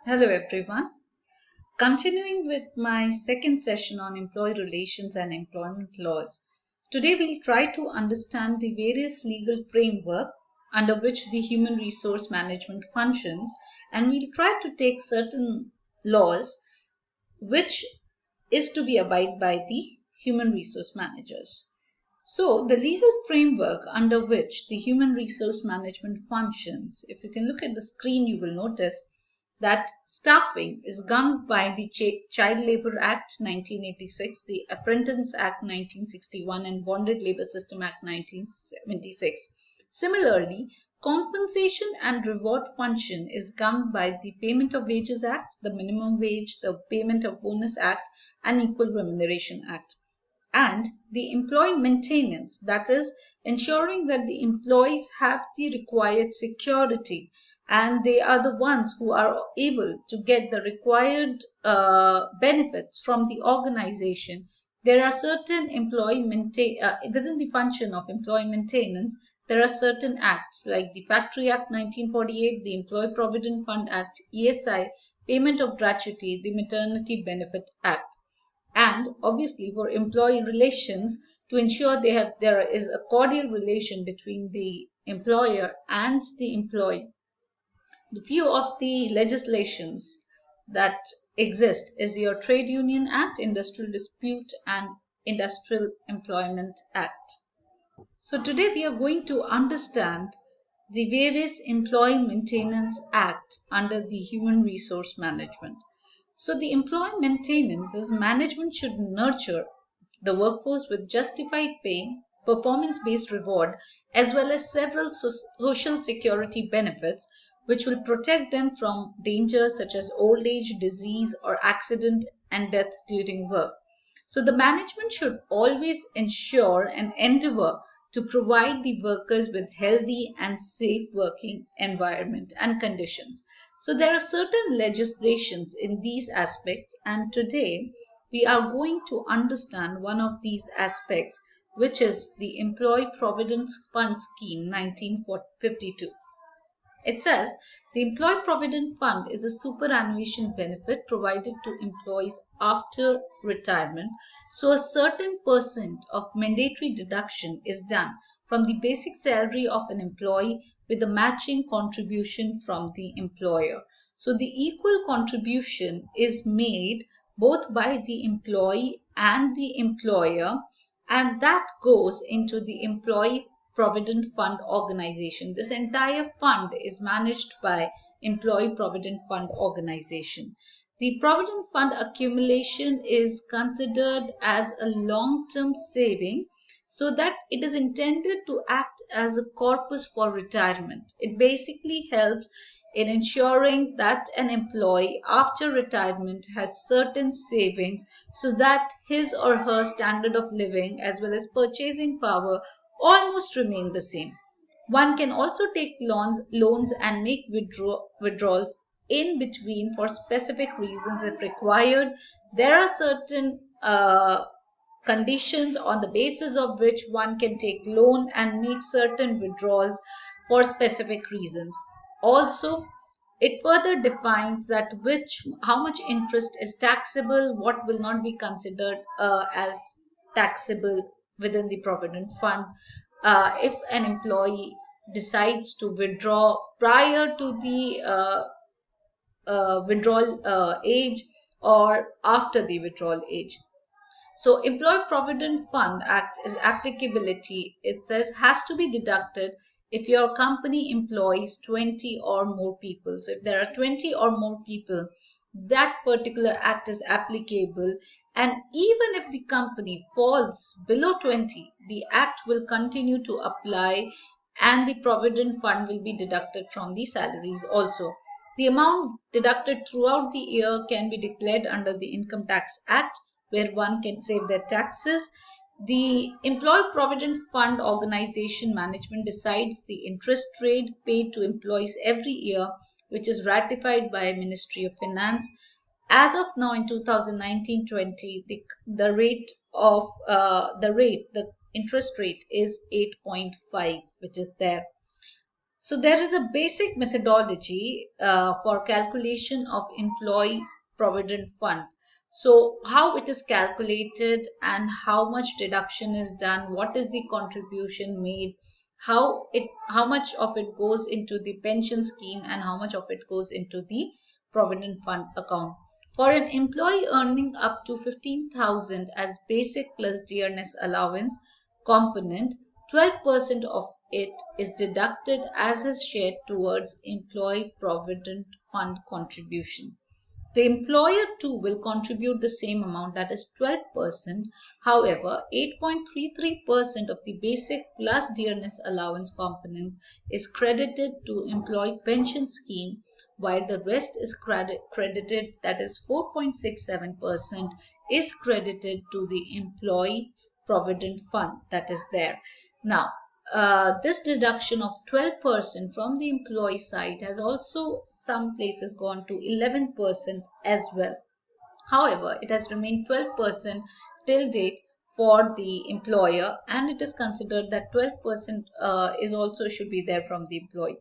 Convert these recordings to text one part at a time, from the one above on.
Hello everyone. Continuing with my second session on employee relations and employment laws. Today we'll try to understand the various legal framework under which the human resource management functions, and we'll try to take certain laws which is to be abided by the human resource managers. So, the legal framework under which the human resource management functions, if you can look at the screen, you will notice that staffing is governed by the Child Labor Act 1986, the Apprentice Act 1961, and Bonded Labor System Act 1976. Similarly, compensation and reward function is governed by the Payment of Wages Act, the Minimum Wage, the Payment of Bonus Act, and Equal Remuneration Act. And the employee maintenance, that is, ensuring that the employees have the required security and they are the ones who are able to get the required benefits from the organization. There are certain within the function of employee maintenance, there are certain acts like the Factory Act 1948, the Employee Provident Fund Act, ESI, Payment of Gratuity, the Maternity Benefit Act. And obviously for employee relations, to ensure there is a cordial relation between the employer and the employee. The few of the legislations that exist is your Trade Union Act, Industrial Dispute and Industrial Employment Act. So today we are going to understand the various Employee Maintenance Act under the Human Resource Management. So the employee maintenance is management should nurture the workforce with justified pay, performance-based reward, as well as several social security benefits which will protect them from dangers such as old age, disease, or accident and death during work. So the management should always ensure and endeavor to provide the workers with healthy and safe working environment and conditions. So there are certain legislations in these aspects, and today we are going to understand one of these aspects, which is the Employee Provident Fund Scheme 1952. It says the Employee Provident Fund is a superannuation benefit provided to employees after retirement. So a certain percent of mandatory deduction is done from the basic salary of an employee with a matching contribution from the employer. So the equal contribution is made both by the employee and the employer, and that goes into the Employee Provident Fund organization. This entire fund is managed by Employee Provident Fund organization. The Provident Fund accumulation is considered as a long-term saving so that it is intended to act as a corpus for retirement. It basically helps in ensuring that an employee after retirement has certain savings so that his or her standard of living as well as purchasing power almost remain the same. One can also take loans and make withdrawals in between for specific reasons if required. There are certain conditions on the basis of which one can take loan and make certain withdrawals for specific reasons. Also, it further defines that how much interest is taxable, what will not be considered as taxable within the Provident Fund. If an employee decides to withdraw prior to the withdrawal age or after the withdrawal age. So Employee Provident Fund Act is applicability. It says has to be deducted if your company employs 20 or more people. So if there are 20 or more people, that particular act is applicable. And even if the company falls below 20, the act will continue to apply and the provident fund will be deducted from the salaries also. The amount deducted throughout the year can be declared under the Income Tax Act, where one can save their taxes. The Employee Provident Fund organization management decides the interest rate paid to employees every year, which is ratified by Ministry of Finance. As of now, in 2019-20, the interest rate is 8.5, which is there. So there is a basic methodology for calculation of employee provident fund. So how it is calculated and how much deduction is done, what is the contribution made, how much of it goes into the pension scheme and how much of it goes into the provident fund account. For an employee earning up to 15,000 as basic plus dearness allowance component, 12% of it is deducted as is shared towards employee provident fund contribution. The employer too will contribute the same amount, that is 12%. However, 8.33% of the basic plus dearness allowance component is credited to employee pension scheme, while the rest is credited, that is 4.67% is credited to the employee provident fund that is there. Now, this deduction of 12% from the employee side has also some places gone to 11% as well. However, it has remained 12% till date for the employer, and it is considered that 12% is also should be there from the employee.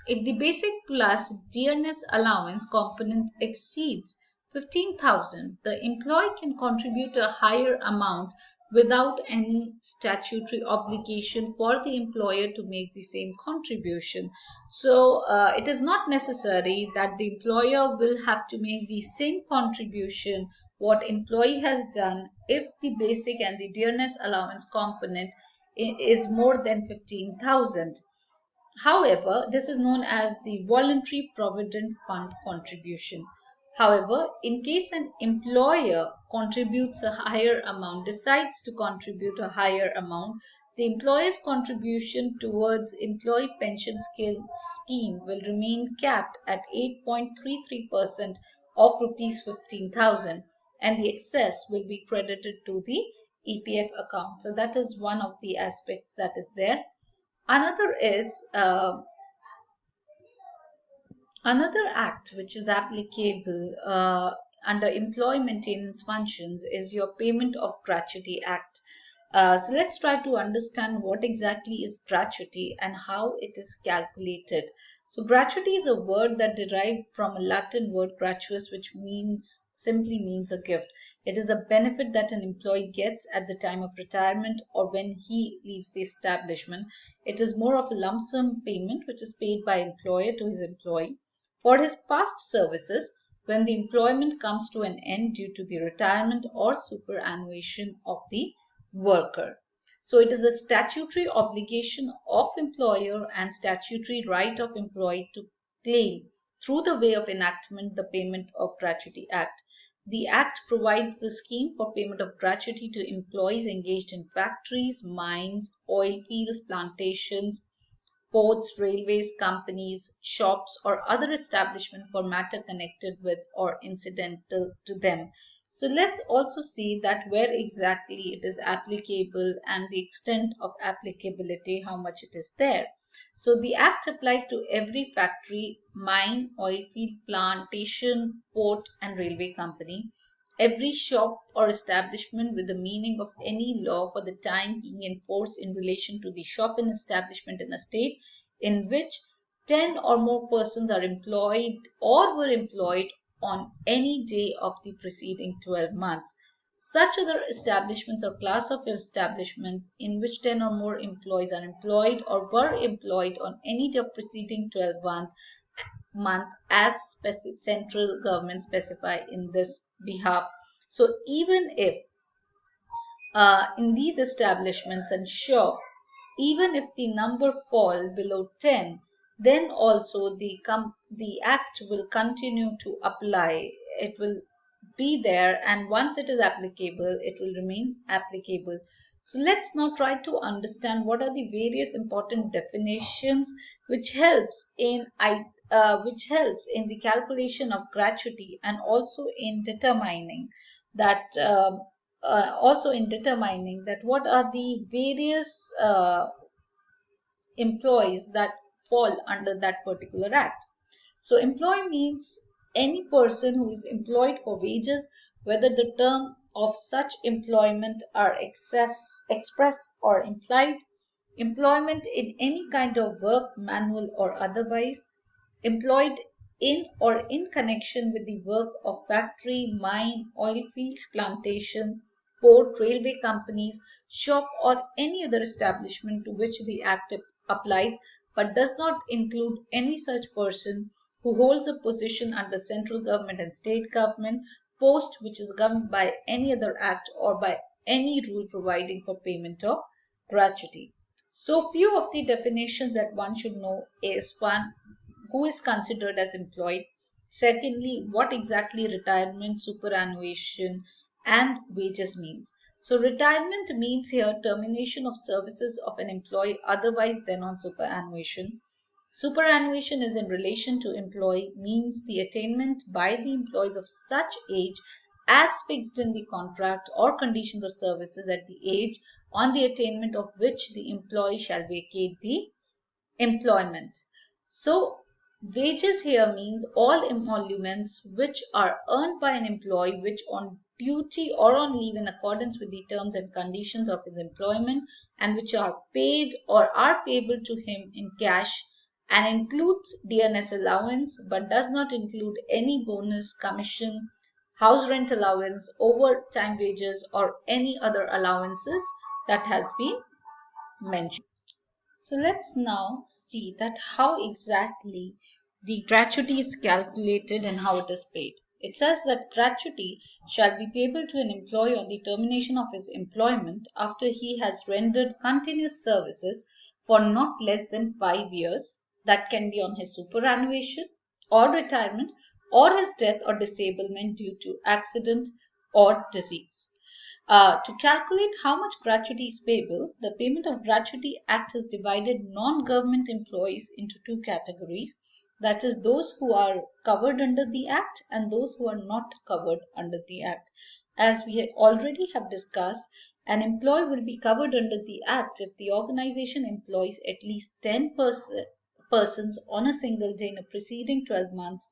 If the basic plus dearness allowance component exceeds 15,000, the employee can contribute a higher amount without any statutory obligation for the employer to make the same contribution. So it is not necessary that the employer will have to make the same contribution what employee has done if the basic and the dearness allowance component is more than 15,000. However, this is known as the voluntary provident fund contribution. However, in case an employer contributes a higher amount, decides to contribute a higher amount, the employer's contribution towards employee pension scheme will remain capped at 8.33% of rupees 15,000, and the excess will be credited to the EPF account. So that is one of the aspects that is there. Another is another act which is applicable under employee maintenance functions is your Payment of Gratuity Act. So let's try to understand what exactly is gratuity and how it is calculated. So gratuity is a word that derived from a Latin word gratuus, which simply means a gift. It is a benefit that an employee gets at the time of retirement or when he leaves the establishment. It is more of a lump sum payment which is paid by employer to his employee for his past services when the employment comes to an end due to the retirement or superannuation of the worker. So it is a statutory obligation of employer and statutory right of employee to claim through the way of enactment the Payment of Gratuity Act. The Act provides the scheme for payment of gratuity to employees engaged in factories, mines, oil fields, plantations, ports, railways, companies, shops, or other establishment for matter connected with or incidental to them. So let's also see that where exactly it is applicable and the extent of applicability, how much it is there. So the Act applies to every factory, mine, oil field, plantation, port, and railway company, every shop or establishment with the meaning of any law for the time being in force in relation to the shop and establishment in a state in which 10 or more persons are employed or were employed on any day of the preceding 12 months. Such other establishments or class of establishments in which 10 or more employees are employed or were employed on any day of preceding 12 month as central government specify in this behalf. So even if in these establishments and shop, even if the number fall below 10, then also the act will continue to apply. It will be there, and once it is applicable, it will remain applicable. So let's now try to understand what are the various important definitions which helps in the calculation of gratuity and also in determining that what are the various employees that fall under that particular act. So employee means any person who is employed for wages, whether the term of such employment are express or implied. employment in any kind of work, manual or otherwise, employed in or in connection with the work of factory, mine, oil field, plantation, port, railway companies, shop, or any other establishment to which the Act applies, but does not include any such person who holds a position under central government and state government, post which is governed by any other act or by any rule providing for payment of gratuity. So, few of the definitions that one should know is one, who is considered as employed. Secondly, what exactly retirement, superannuation, and wages means. So, retirement means here termination of services of an employee otherwise than on superannuation. Superannuation is in relation to employee, means the attainment by the employees of such age as fixed in the contract or conditions of services at the age on the attainment of which the employee shall vacate the employment. So, wages here means all emoluments which are earned by an employee which on duty or on leave in accordance with the terms and conditions of his employment and which are paid or are payable to him in cash and includes DNS allowance but does not include any bonus, commission, house rent allowance, overtime wages, or any other allowances that has been mentioned. So let's now see that how exactly the gratuity is calculated and how it is paid. It says that gratuity shall be payable to an employee on the termination of his employment after he has rendered continuous services for not less than 5 years. That can be on his superannuation or retirement or his death or disablement due to accident or disease. To calculate how much gratuity is payable, the Payment of Gratuity Act has divided non-government employees into two categories, that is, those who are covered under the Act and those who are not covered under the Act. As we already have discussed, an employee will be covered under the Act if the organization employs at least 10 persons on a single day in the preceding 12 months.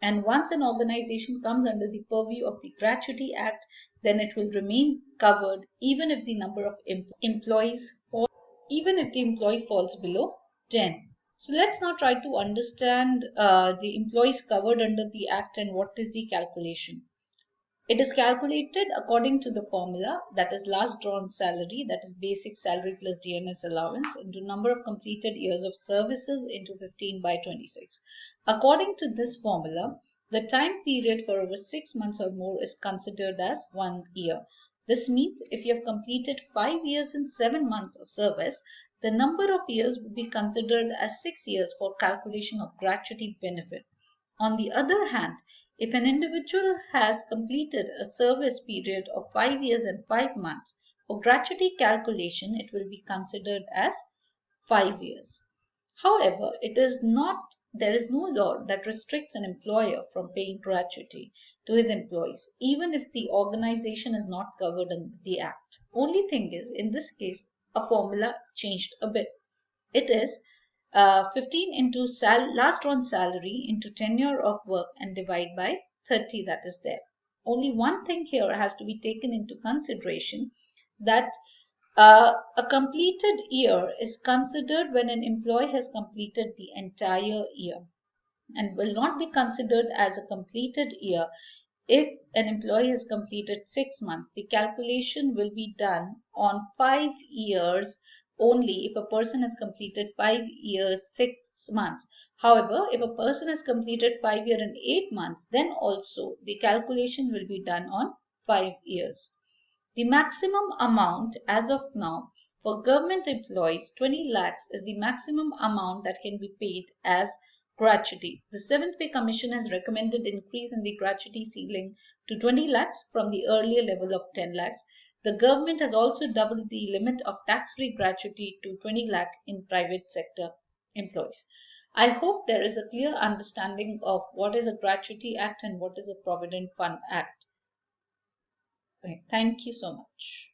And once an organization comes under the purview of the Gratuity Act, then it will remain covered even if the number of employees even if the employee falls below 10. So let's now try to understand the employees covered under the Act and what is the calculation. It is calculated according to the formula, that is last drawn salary, that is basic salary plus DNS allowance, into number of completed years of services into 15 by 26. According to this formula, the time period for over 6 months or more is considered as 1 year. This means if you have completed 5 years and 7 months of service, the number of years would be considered as 6 years for calculation of gratuity benefit. On the other hand, if an individual has completed a service period of 5 years and 5 months, for gratuity calculation, it will be considered as 5 years. However, there is no law that restricts an employer from paying gratuity to his employees, even if the organization is not covered under the Act. Only thing is, in this case, a formula changed a bit. It is 15 into last drawn salary into tenure of work and divide by 30 that is there. Only one thing here has to be taken into consideration, that a completed year is considered when an employee has completed the entire year and will not be considered as a completed year if an employee has completed 6 months. The calculation will be done on 5 years only if a person has completed 5 years 6 months. However, if a person has completed 5 years and 8 months, then also the calculation will be done on 5 years. The maximum amount as of now for government employees, 20 lakhs, is the maximum amount that can be paid as gratuity. The Seventh Pay Commission has recommended increase in the gratuity ceiling to 20 lakhs from the earlier level of 10 lakhs. The government has also doubled the limit of tax-free gratuity to 20 lakh in private sector employees. I hope there is a clear understanding of what is a Gratuity Act and what is a Provident Fund Act. Okay, thank you so much.